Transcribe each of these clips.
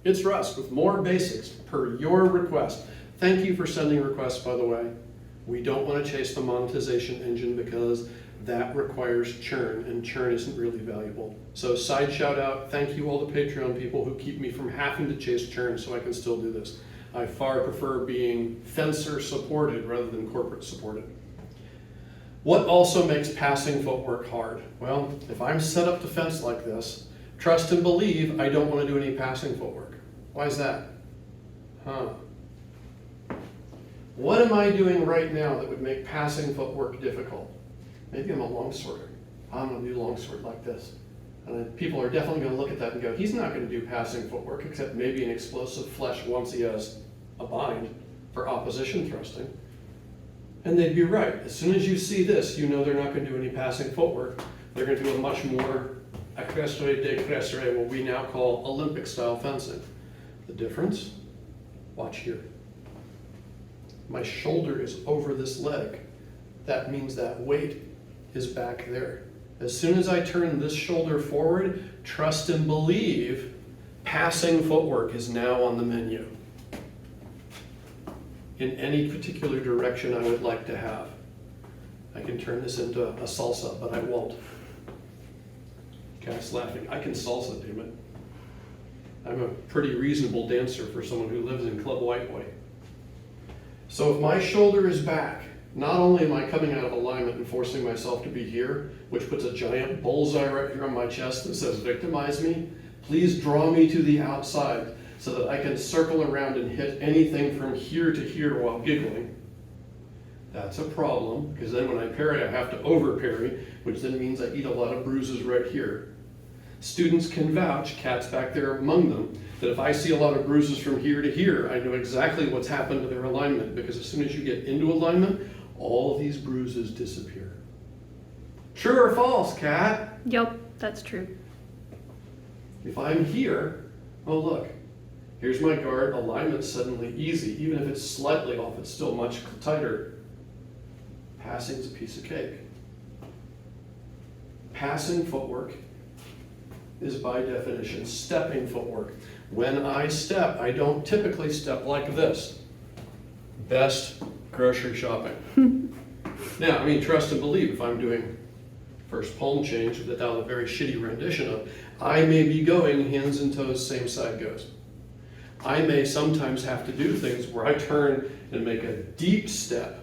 It's Russ with more basics per your request. Thank you for sending requests, by the way. We don't want to chase the monetization engine because that requires churn, and churn isn't really valuable. So side shout out, thank you all the Patreon people who keep me from having to chase churn so I can still do this. I far prefer being fencer supported rather than corporate supported. What also makes passing footwork hard? Well, if I'm set up to fence like this, trust and believe I don't want to do any passing footwork. Why is that? What am I doing right now that would make passing footwork difficult? Maybe I'm a longsworder. I'm going to do longsword like this. And then people are definitely going to look at that and go, he's not going to do passing footwork except maybe an explosive flesh once he has a bind for opposition thrusting. And they'd be right. As soon as you see this, you know they're not going to do any passing footwork. They're going to do a much more equestre de crescere, what we now call Olympic style fencing. The difference? Watch here. My shoulder is over this leg. That means that weight is back there. As soon as I turn this shoulder forward, trust and believe, passing footwork is now on the menu. In any particular direction I would like to have. I can turn this into a salsa, but I won't. Cat's laughing. I can salsa, damn it. I'm a pretty reasonable dancer for someone who lives in Club White Boy. So if my shoulder is back, not only am I coming out of alignment and forcing myself to be here, which puts a giant bullseye right here on my chest that says victimize me, please draw me to the outside so that I can circle around and hit anything from here to here while giggling. That's a problem, because then when I parry, I have to over parry, which then means I eat a lot of bruises right here. Students can vouch, Cat's back there among them, that if I see a lot of bruises from here to here, I know exactly what's happened to their alignment, because as soon as you get into alignment, all of these bruises disappear. True or false, Cat? Yep, that's true. If I'm here, oh look, here's my guard, alignment's suddenly easy. Even if it's slightly off, it's still much tighter. Passing's a piece of cake. Passing footwork is by definition stepping footwork. When I step, I don't typically step like this. Best grocery shopping. Now, I mean, trust and believe, if I'm doing first palm change that that was a very shitty rendition of, I may be going hands and toes, same side goes. I may sometimes have to do things where I turn and make a deep step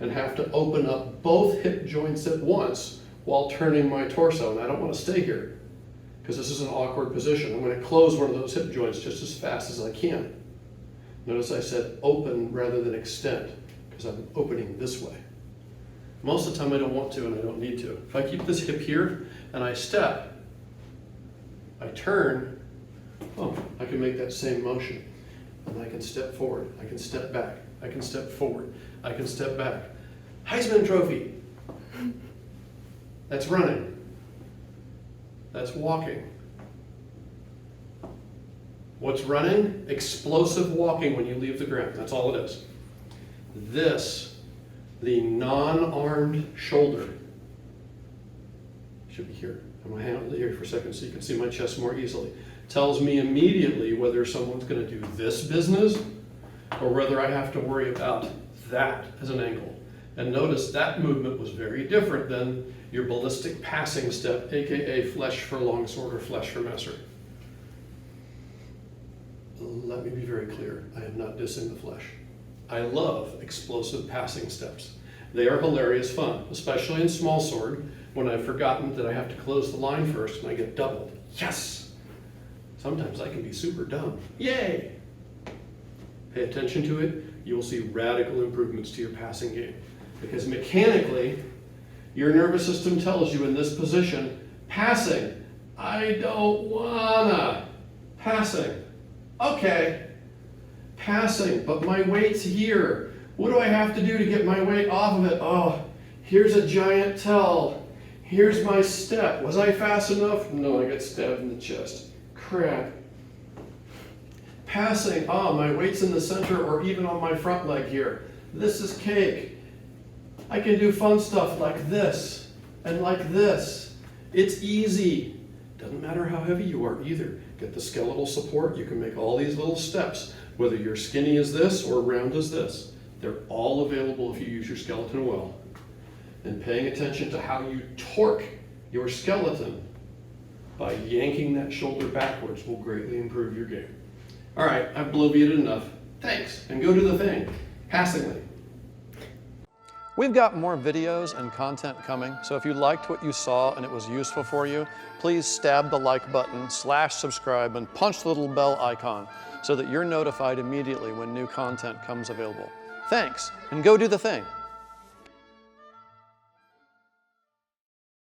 and have to open up both hip joints at once while turning my torso, and I don't want to stay here because this is an awkward position. I'm going to close one of those hip joints just as fast as I can. Notice I said open rather than extend because I'm opening this way. Most of the time I don't want to and I don't need to. If I keep this hip here and I step, I turn, oh, I can make that same motion. And I can step forward, I can step back, I can step forward, I can step back. Heisman Trophy. That's running. That's walking. What's running? Explosive walking when you leave the ground. That's all it is. This, the non-armed shoulder, should be here. I'm going to hang out here for a second so you can see my chest more easily. Tells me immediately whether someone's going to do this business or whether I have to worry about that as an angle. And notice that movement was very different than your ballistic passing step, aka flesh for longsword or flesh for messer. Let me be very clear, I am not dissing the flesh. I love explosive passing steps. They are hilarious fun, especially in small sword when I've forgotten that I have to close the line first and I get doubled. Yes! Sometimes I can be super dumb. Yay! Pay attention to it, you will see radical improvements to your passing game. Because mechanically, your nervous system tells you in this position, passing, I don't wanna. Passing, okay. Passing, but my weight's here. What do I have to do to get my weight off of it? Oh, here's a giant tell. Here's my step. Was I fast enough? No, I got stabbed in the chest. Crap. Passing, oh, my weight's in the center or even on my front leg here. This is cake. I can do fun stuff like this and like this. It's easy. Doesn't matter how heavy you are either. get the skeletal support. You can make all these little steps, whether you're skinny as this or round as this. They're all available if you use your skeleton well. And paying attention to how you torque your skeleton by yanking that shoulder backwards will greatly improve your game. All right, I've bloviated enough. Thanks, and go do the thing, passingly. We've got more videos and content coming, so if you liked what you saw and it was useful for you, please stab the like button, /subscribe, and punch the little bell icon so that you're notified immediately when new content comes available. Thanks, and go do the thing.